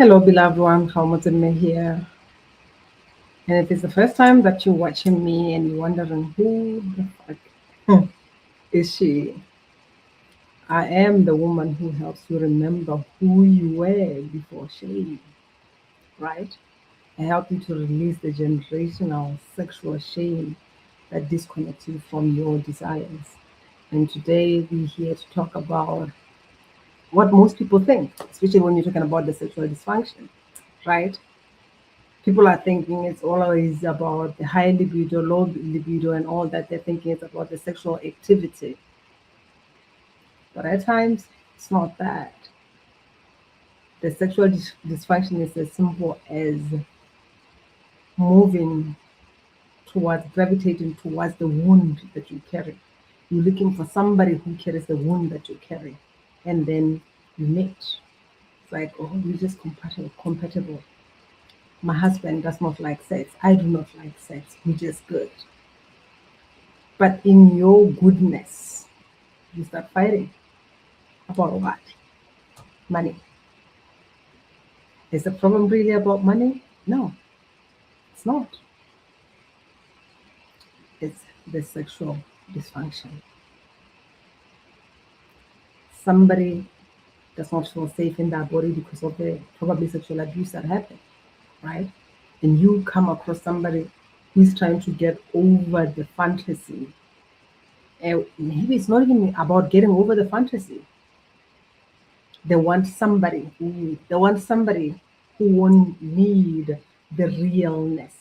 Hello, beloved one. Hamilton here. And if it's the first time that you're watching me and you're wondering who the fuck is she, I am the woman who helps you remember who you were before shame, right? I help you to release the generational sexual shame that disconnects you from your desires. And today we're here to talk about what most people think, especially when you're talking about the sexual dysfunction, right? People are thinking it's always about the high libido, low libido, and all that. They're thinking it's about the sexual activity. But at times, it's not that. The sexual dysfunction is as simple as moving towards, gravitating towards the wound that you carry. You're looking for somebody who carries the wound that you carry. And then you meet. It's like, oh, we're just compatible. My husband does not like sex. I do not like sex. We're just good. But in your goodness, you start fighting about what? Money. Is the problem really about money? No, it's not. It's the sexual dysfunction. Somebody does not feel safe in their body because of the probably sexual abuse that happened, right? And you come across somebody who's trying to get over the fantasy. And maybe it's not even about getting over the fantasy. They want somebody who won't need the realness.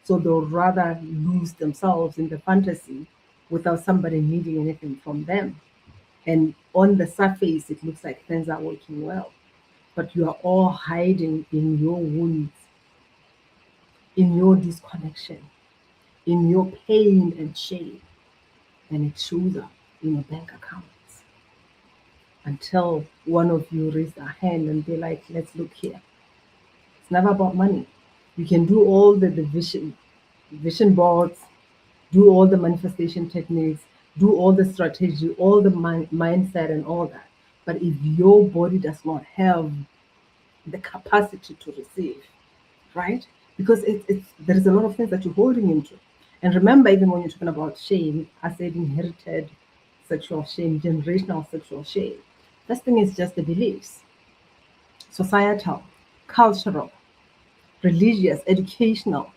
So they'll rather lose themselves in the fantasy without somebody needing anything from them. And on the surface, it looks like things are working well. But you are all hiding in your wounds, in your disconnection, in your pain and shame. And it shows up in your bank accounts until one of you raise their hand and be like, let's look here. It's never about money. You can do all the vision boards, do all the manifestation techniques, do all the strategy, all the mindset and all that. But if your body does not have the capacity to receive, right? Because there is a lot of things that you're holding into. And remember, even when you're talking about shame, I said inherited sexual shame, generational sexual shame. First thing is just the beliefs, societal, cultural, religious, educational,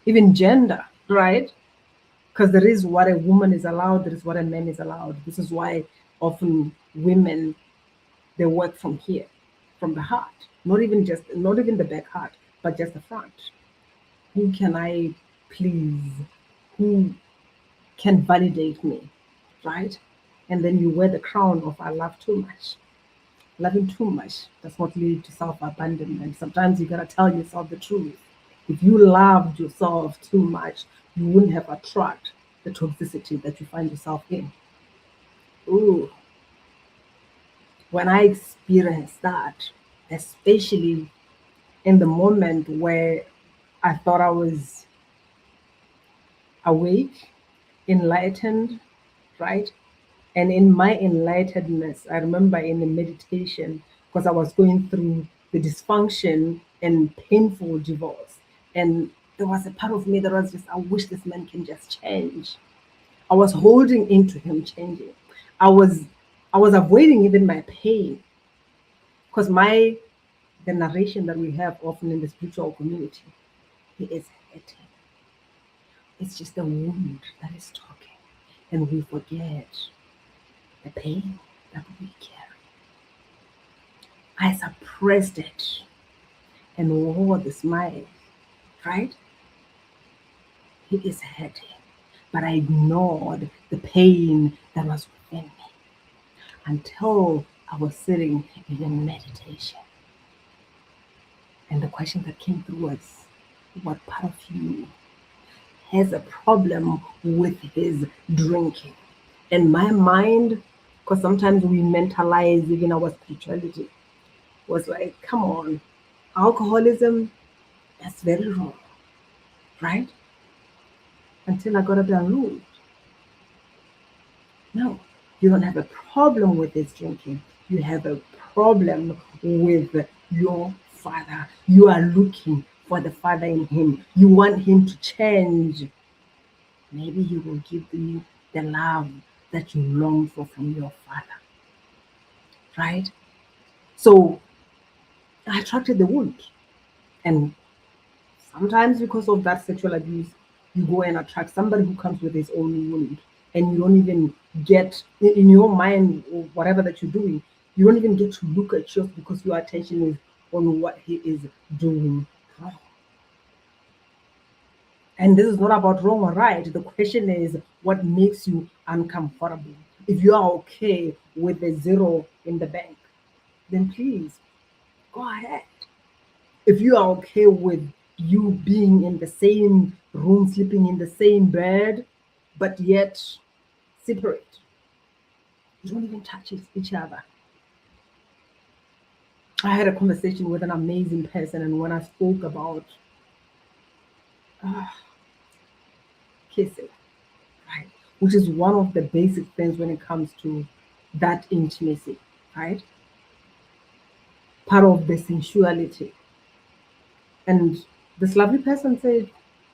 even gender, right? Because there is what a woman is allowed, there is what a man is allowed. This is why often women they work from here, from the heart, not even the back heart, but just the front. Who can I please? Who can validate me, right? And then you wear the crown of I love too much. Loving too much does not lead to self-abandonment. Sometimes you gotta tell yourself the truth. If you loved yourself too much, you wouldn't have attract the toxicity that you find yourself in. Ooh, when I experienced that, especially in the moment where I thought I was awake, enlightened, right? And in my enlightenedness, I remember in the meditation, because I was going through the dysfunction and painful divorce. And there was a part of me that was just, I wish this man can just change. I was holding into him changing. I was I was avoiding even my pain because my the narration that we have often in the spiritual community, he is hurting. It's just a wound that is talking, and we forget the pain that we carry. I suppressed it and wore the smile, right? He is hurting, but I ignored the pain that was within me until I was sitting in a meditation. And the question that came through was, what part of you has a problem with his drinking? And my mind, because sometimes we mentalize even our spirituality, was like, come on, alcoholism, that's very wrong, right? Until I got a download. No, you don't have a problem with his drinking. You have a problem with your father. You are looking for the father in him. You want him to change. Maybe he will give you the love that you long for from your father. Right? So I attracted the wound. And sometimes because of that sexual abuse, you go and attract somebody who comes with his own wound. And you don't even get in your mind or whatever that you're doing, you don't even get to look at yours because your attention is on what he is doing wrong. And this is not about wrong or right. The question is what makes you uncomfortable. If you are okay with the zero in the bank, then please go ahead. If you are okay with you being in the same room, sleeping in the same bed, but yet separate, you don't even touch each other. I had a conversation with an amazing person, and when I spoke about uh, kissing, right, which is one of the basic things when it comes to that intimacy, right, part of the sensuality. And this lovely person said,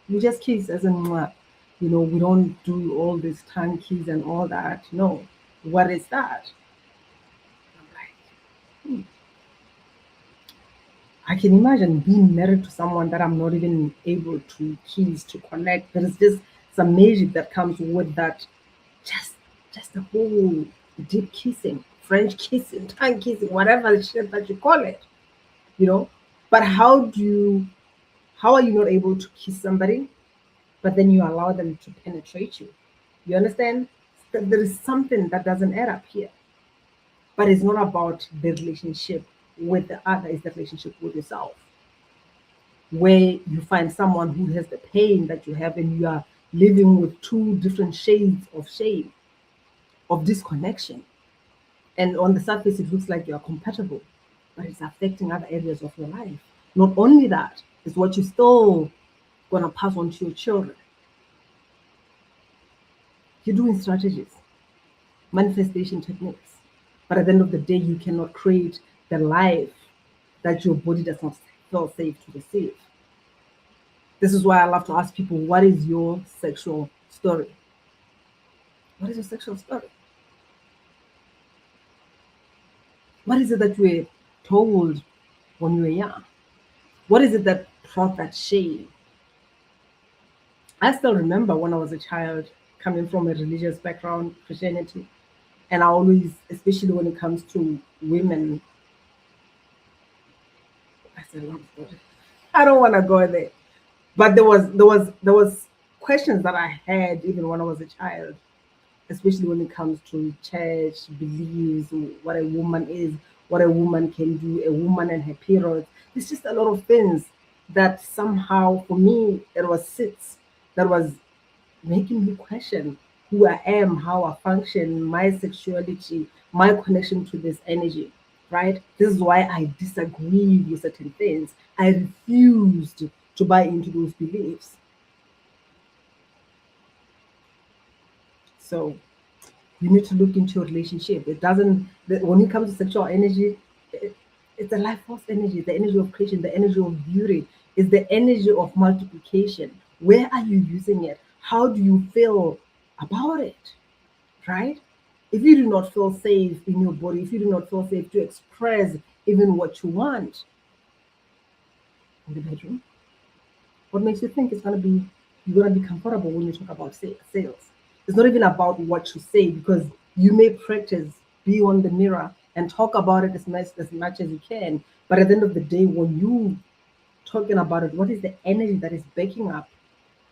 we just kiss as in, mwah. We don't do all this tongue kiss and all that. No. What is that? I'm like, I can imagine being married to someone that I'm not even able to kiss, to connect. There is just some magic that comes with that. Just, just the whole deep kissing, French kissing, tongue kissing, whatever shit that you call it, you know. But how are you not able to kiss somebody, but then you allow them to penetrate you? You understand? There is something that doesn't add up here. But it's not about the relationship with the other, it's the relationship with yourself. Where you find someone who has the pain that you have, and you are living with two different shades of shame, of disconnection. And on the surface, it looks like you are compatible, but it's affecting other areas of your life. Not only that, it's what you're still going to pass on to your children. You're doing strategies, manifestation techniques. But at the end of the day, you cannot create the life that your body does not feel safe to receive. This is why I love to ask people, what is your sexual story? What is your sexual story? What is it that you were told when you were young? What is it that brought that shame? I still remember when I was a child, coming from a religious background, Christianity, and I always, especially when it comes to women, I said, "Lord, I don't want to go there." But there was questions that I had even when I was a child, especially when it comes to church beliefs, what a woman is, what a woman can do, a woman and her periods. There's just a lot of things that somehow, for me, it was sits that was making me question who I am, how I function, my sexuality, my connection to this energy, right? This is why I disagreed with certain things. I refused to buy into those beliefs. So you need to look into your relationship. It doesn't, when it comes to sexual energy, it's a life force energy, the energy of creation, the energy of beauty, is the energy of multiplication. Where are you using it? How do you feel about it? Right? If you do not feel safe in your body, if you do not feel safe to express even what you want in the bedroom, what makes you think you're gonna be comfortable when you talk about sales? It's not even about what you say, because you may practice, be on the mirror and talk about it as much as you can. But at the end of the day, when you talking about it, what is the energy that is backing up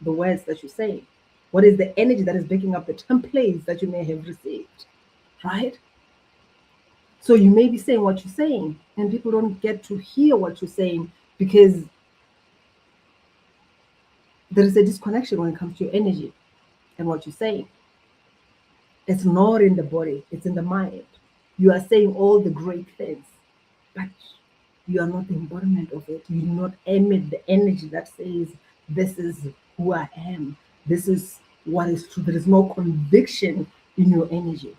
the words that you say? What is the energy that is backing up the templates that you may have received? Right? So you may be saying what you're saying, and people don't get to hear what you're saying because there is a disconnection when it comes to your energy and what you're saying. It's not in the body, it's in the mind. You are saying all the great things, but you are not the embodiment of it. You do not emit the energy that says, this is who I am. This is what is true. There is no conviction in your energy.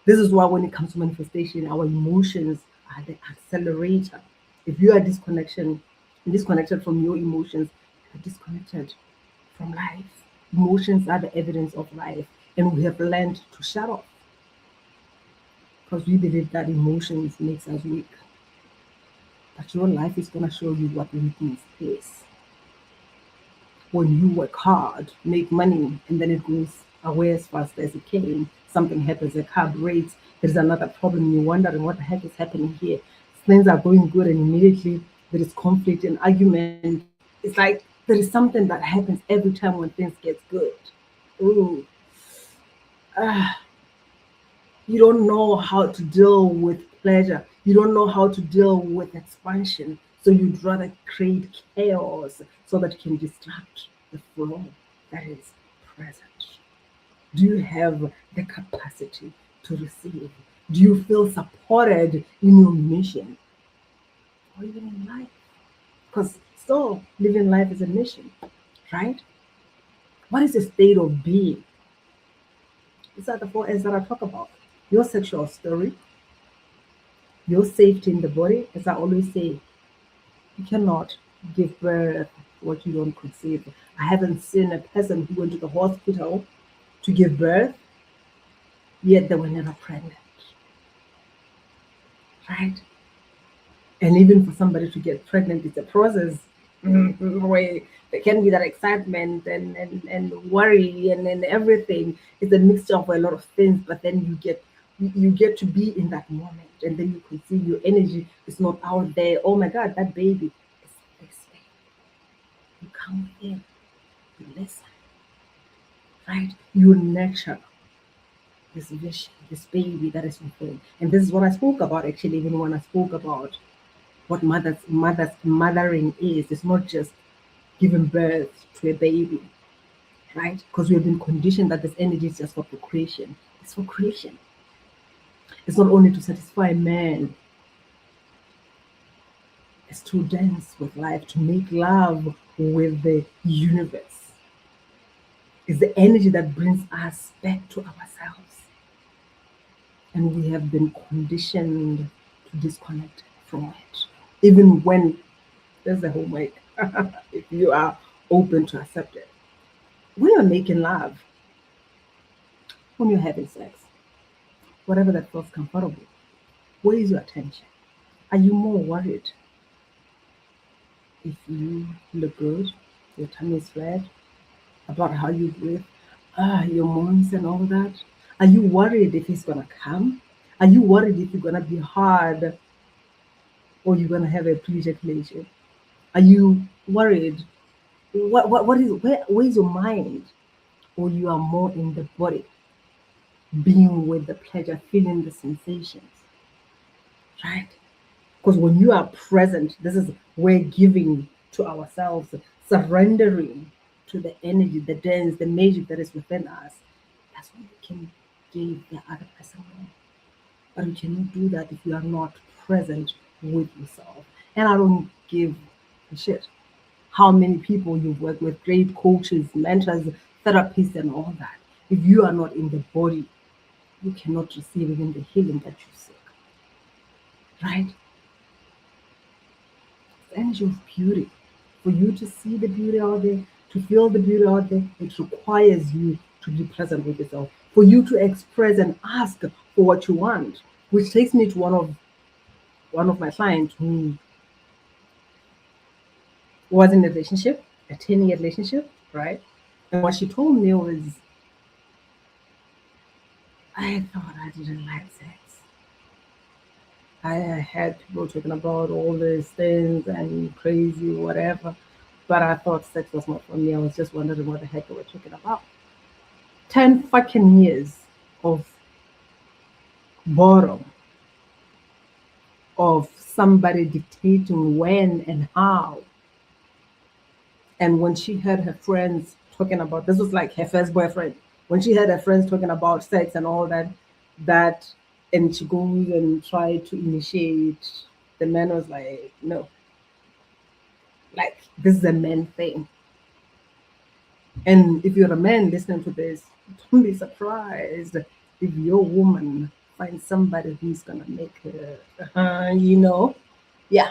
This is why when it comes to manifestation, our emotions are the accelerator. If you are disconnected from your emotions, you're disconnected from life. Emotions are the evidence of life, and we have learned to shut off because we believe that emotions makes us weak. But your life is gonna show you what weakness is. When you work hard, make money, and then it goes away as fast as it came, something happens, a car breaks, there's another problem, you're wondering what the heck is happening here. Things are going good, and immediately there is conflict and argument. It's like there is something that happens every time when things get good. Ooh, ah, you don't know how to deal with pleasure. You don't know how to deal with expansion. So you'd rather create chaos so that you can distract the flow that is present. Do you have the capacity to receive? Do you feel supported in your mission or even in life? Because still living life is a mission, right? What is the state of being? These are the four S's that I talk about. Your sexual story, your safety in the body. As I always say, you cannot give birth what you don't conceive. I haven't seen a person who went to the hospital to give birth, yet they were never pregnant, right? And even for somebody to get pregnant, it's a process where there can be that excitement and worry and everything. It's a mixture of a lot of things, but then you get to be in that moment, and then you can see your energy is not out there. Oh my God, that baby is this way. You come in, you listen, right? You nurture this vision, this baby that is within. And this is what I spoke about actually, even when I spoke about what mothering is. It's not just giving birth to a baby, right? Because we have been conditioned that this energy is just for procreation. It's for creation. It's not only to satisfy man, it's to dance with life, to make love with the universe. It's the energy that brings us back to ourselves. And we have been conditioned to disconnect from it. Even when there's a homework, if you are open to accept it. When you're making love, when you're having sex, whatever that feels comfortable, where is your attention? Are you more worried if you look good, your tummy is flat, about how you breathe, your moans and all that? Are you worried if he's gonna come? Are you worried if you're gonna be hard or you're gonna have a pre-ejaculation? Are you worried? Where is your mind? Or you are more in the body, being with the pleasure, feeling the sensations, right? Because when you are present, this is where giving to ourselves, surrendering to the energy, the dance, the magic that is within us. That's when we can give the other person more. But you cannot do that if you are not present with yourself. And I don't give a shit how many people you've worked with, great coaches, mentors, therapists, and all that. If you are not in the body, you cannot receive even the healing that you seek. Right? The energy of beauty. For you to see the beauty out there, to feel the beauty out there, it requires you to be present with yourself. For you to express and ask for what you want, which takes me to one of my clients who was in a relationship, a 10-year relationship, right? And what she told me was, I thought I didn't like sex. I had people talking about all these things and crazy, whatever, but I thought sex was not for me. I was just wondering what the heck they were talking about. 10 fucking years of boredom, of somebody dictating when and how. And when she heard her friends talking about, this was like her first boyfriend, when she heard her friends talking about sex and all that, and she goes and try to initiate, the man was like, no, like this is a man thing. And if you're a man listening to this, don't be surprised if your woman finds somebody who's gonna make her, yeah.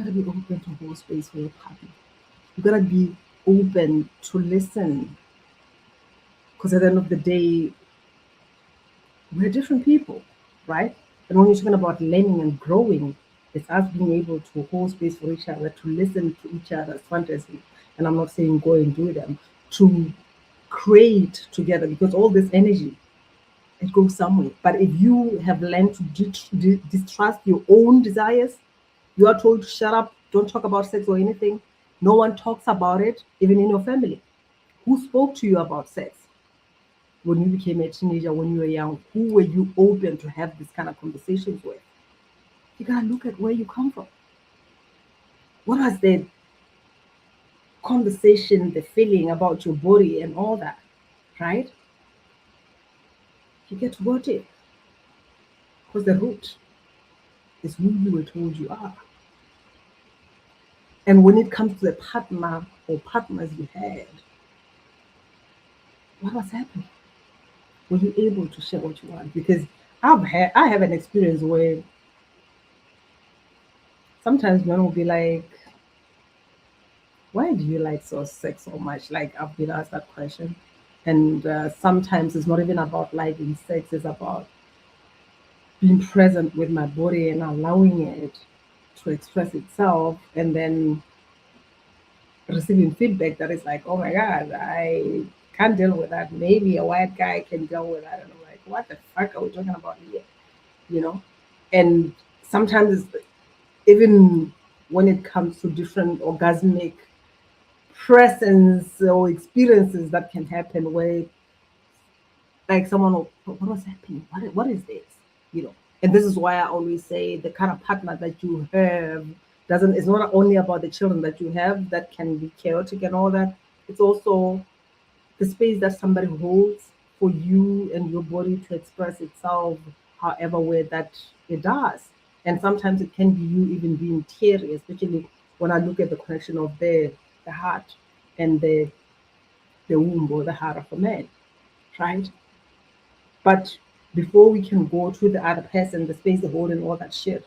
gotta be open to hold space for your partner. You gotta be open to listen. Because at the end of the day, we're different people, right? And when you're talking about learning and growing, it's us being able to hold space for each other, to listen to each other's fantasy. And I'm not saying go and do them, to create together, because all this energy, it goes somewhere. But if you have learned to distrust your own desires, you are told to shut up, don't talk about sex or anything. No one talks about it, even in your family. Who spoke to you about sex when you became a teenager, when you were young? Who were you open to have this kind of conversations with? You gotta look at where you come from. What was the conversation, the feeling about your body and all that, right? You get to go deep because the root is who you were told you are. And when it comes to the partner or partners you had, what was happening? Were you able to share what you want? Because I have an experience where sometimes men will be like, why do you like sex so much? Like I've been asked that question. And sometimes it's not even about liking sex, it's about being present with my body and allowing it to express itself, and then receiving feedback that is like, oh my God, I can't deal with that. Maybe a white guy can deal with that. And I'm like, what the fuck are we talking about here? You know? And sometimes even when it comes to different orgasmic presence or experiences that can happen where like someone will, what was happening? What is this? You know, and this is why I always say the kind of partner that you have doesn't, it's not only about the children that you have that can be chaotic and all that. It's also the space that somebody holds for you and your body to express itself however way that it does. And sometimes it can be you even being teary, especially when I look at the connection of the heart and the womb or the heart of a man, right? But before we can go to the other person, the space they hold and all that shit,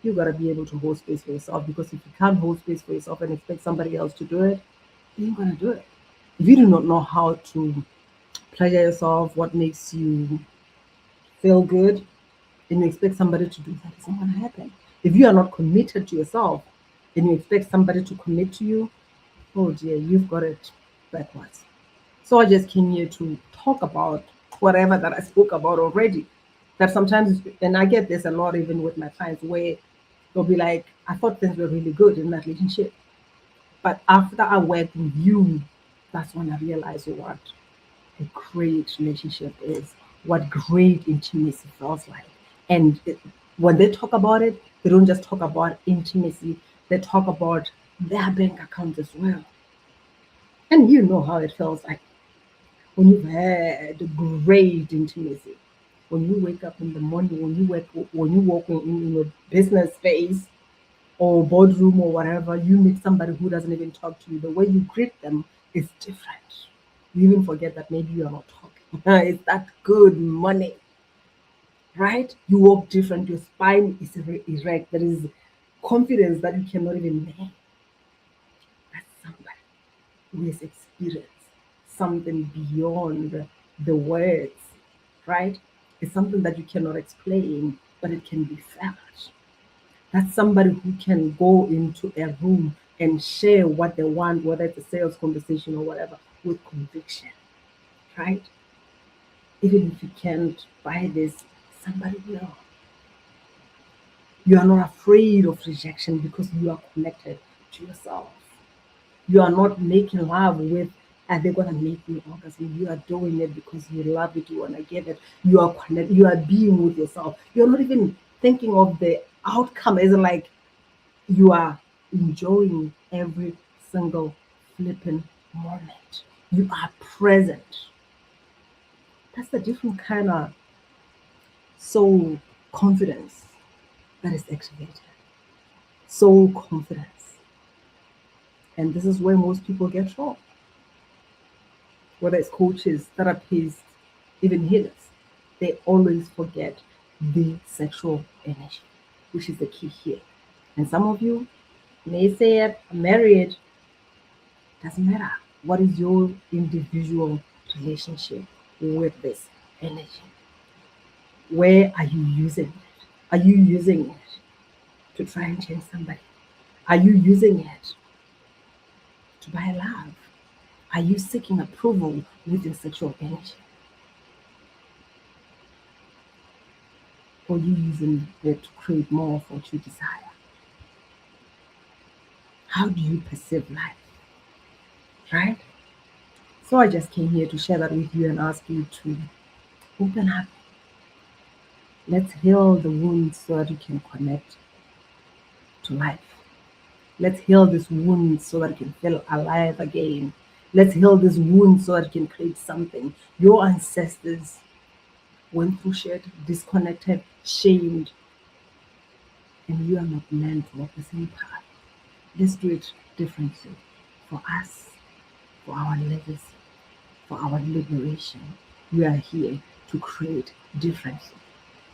you gotta be able to hold space for yourself. Because if you can't hold space for yourself and expect somebody else to do it, you ain't gonna do it. If you do not know how to pleasure yourself, what makes you feel good, and you expect somebody to do that, it's not gonna happen. If you are not committed to yourself and you expect somebody to commit to you, oh dear, you've got it backwards. So I just came here to talk about whatever that I spoke about already. That sometimes, and I get this a lot even with my clients, where they'll be like, I thought things were really good in that relationship. But after I work with you, that's when I realize what a great relationship is, what great intimacy feels like. And when they talk about it, they don't just talk about intimacy, they talk about their bank account as well. And you know how it feels like when you've had great intimacy, when you wake up in the morning, when you walk in your business space or boardroom or whatever, you meet somebody who doesn't even talk to you. The way you greet them is different. You even forget that maybe you are not talking. It's that good money, right? You walk different. Your spine is erect. There is confidence that you cannot even name. That's somebody who has experienced something beyond the words, right? It's something that you cannot explain, but it can be felt. That's somebody who can go into a room and share what they want, whether it's a sales conversation or whatever, with conviction, right? Even if you can't buy this, somebody will. You are not afraid of rejection because you are connected to yourself. You are not making love with, are they gonna make me orgasm? You are doing it because you love it, you wanna get it. You are connected, you are being with yourself. You're not even thinking of the outcome as in like you are enjoying every single flipping moment. You are present. That's a different kind of soul confidence that is activated. Soul confidence. And this is where most people get wrong. Whether it's coaches, therapists, even healers, they always forget the sexual energy, which is the key here. And some of you, naysayer, married, doesn't matter. What is your individual relationship with this energy? Where are you using it? Are you using it to try and change somebody? Are you using it to buy love? Are you seeking approval with your sexual energy? Or are you using it to create more of what you desire? How do you perceive life? Right? So I just came here to share that with you and ask you to open up. Let's heal the wounds so that you can connect to life. Let's heal this wound so that you can feel alive again. Let's heal this wound so that you can create something. Your ancestors went through shit, disconnected, shamed, and you are not meant to walk the same path. Let's do it differently for us, for our legacy, for our liberation. We are here to create differently.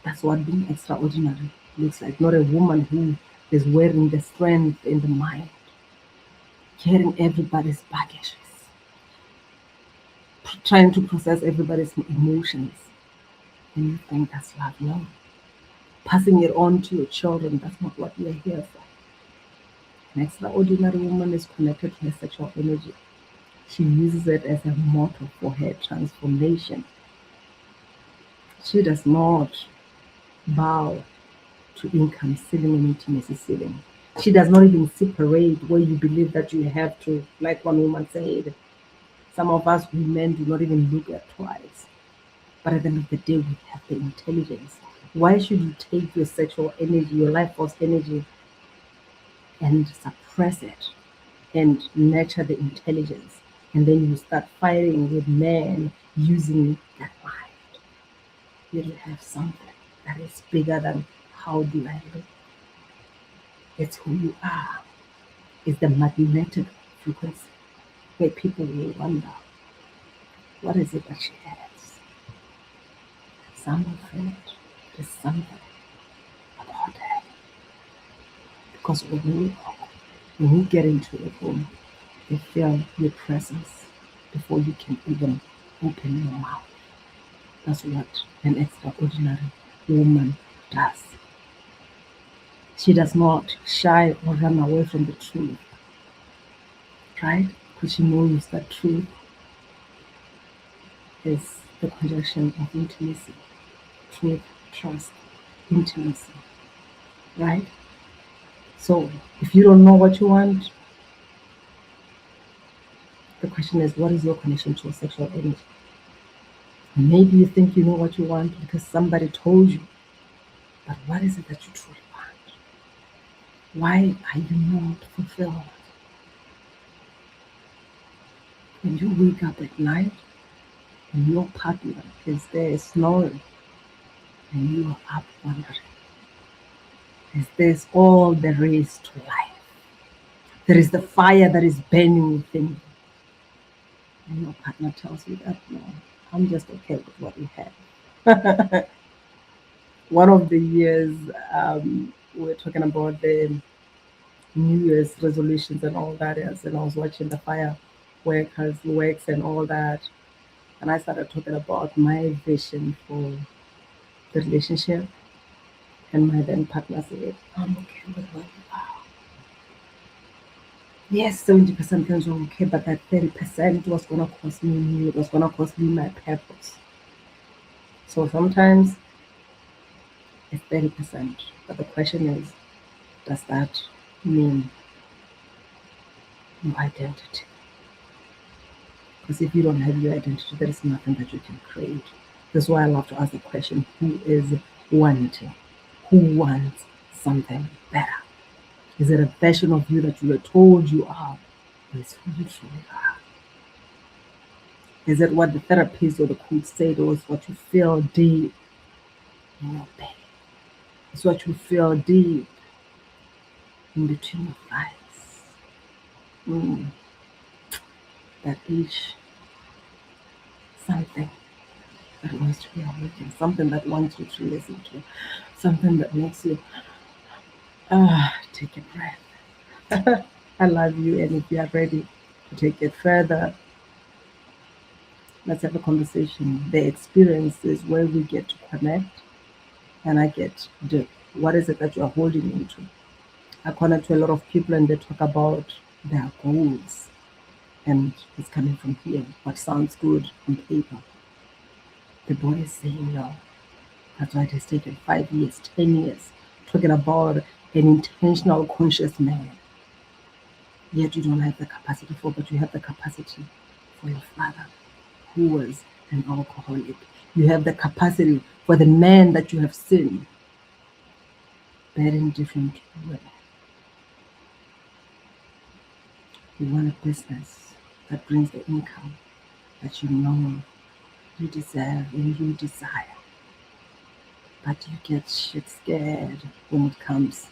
That's what being extraordinary looks like. Not a woman who is wearing the strength in the mind, carrying everybody's baggages, trying to process everybody's emotions. And you think that's love? No. Passing it on to your children, that's not what we are here for. An extraordinary woman is connected to her sexual energy. She uses it as a motto for her transformation. She does not bow to income ceiling and intimacy ceiling. She does not even separate where you believe that you have to, like one woman said, some of us women do not even look at twice. But at the end of the day, we have the intelligence. Why should you take your sexual energy, your life force energy, and suppress it and nurture the intelligence? And then you start fighting with men using that mind. You have something that is bigger than how do I look. It's who you are. It's the magnetic frequency where people will wonder, what is it that she has? Something in it. There's something about her. Because when you get into a room, they feel your presence before you can even open your mouth. That's what an extraordinary woman does. She does not shy or run away from the truth, right? Because she knows that truth is the conjunction of intimacy, truth, trust, intimacy, right? So if you don't know what you want, the question is, what is your connection to a sexual energy? Maybe you think you know what you want because somebody told you, but what is it that you truly want? Why are you not fulfilled? When you wake up at night and your partner is there snoring and you are up wondering, is this all there is to life? There is the fire that is burning within you. And your partner tells you that, no, I'm just okay with what we have. One of the years, we were talking about the New Year's resolutions and all that is, and I was watching the fireworkers works and all that, and I started talking about my vision for the relationship, and my then partner said, I'm okay with what you are. Yes, 70% things were okay, but that 30% was gonna cost me, it was gonna cost me my purpose. So sometimes it's 30%, but the question is, does that mean your identity? Because if you don't have your identity, there is nothing that you can create. That's why I love to ask the question, who is wanting? Who wants something better? Is it a version of you that you were told you are? Or is who you truly are? Is it what the therapist or the coach said, or is what you feel deep in your belly? It's what you feel deep in between your thighs. That is something that wants to be awakened, something that wants you to listen to, something that makes you take a breath. I love you. And if you are ready to take it further, let's have a conversation. The experience is where we get to connect, and I get the what is it that you are holding into. I connect to a lot of people and they talk about their goals, and it's coming from here. What sounds good on paper, the body is saying no. That's why it has taken 5 years, 10 years, talking about an intentional, conscious man. Yet you don't have the capacity for, but you have the capacity for your father, who was an alcoholic. You have the capacity for the man that you have seen, but in different way. You want a business that brings the income that you know you deserve and you desire, but you get shit scared when it comes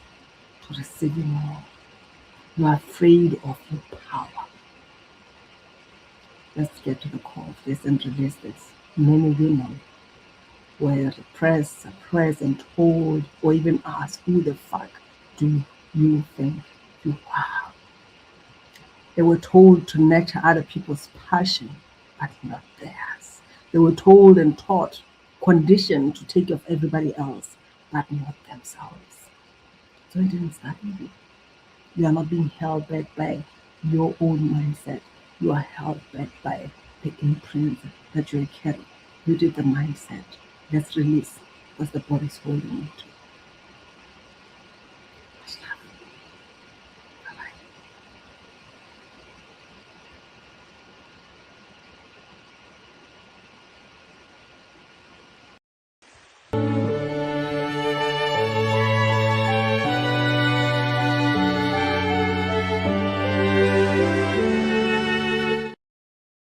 to receiving more. You are afraid of your power. Let's get to the core of this and release this. Many women were repressed, suppressed, and told, or even asked, who the fuck do you think you are? They were told to nurture other people's passion, but not theirs. They were told and taught, conditioned to take care of everybody else, but not themselves. So it didn't start with you. You are not being held back by your own mindset. You are held back by the imprint that you are carrying. You did the mindset. Let's release what the body is holding you to.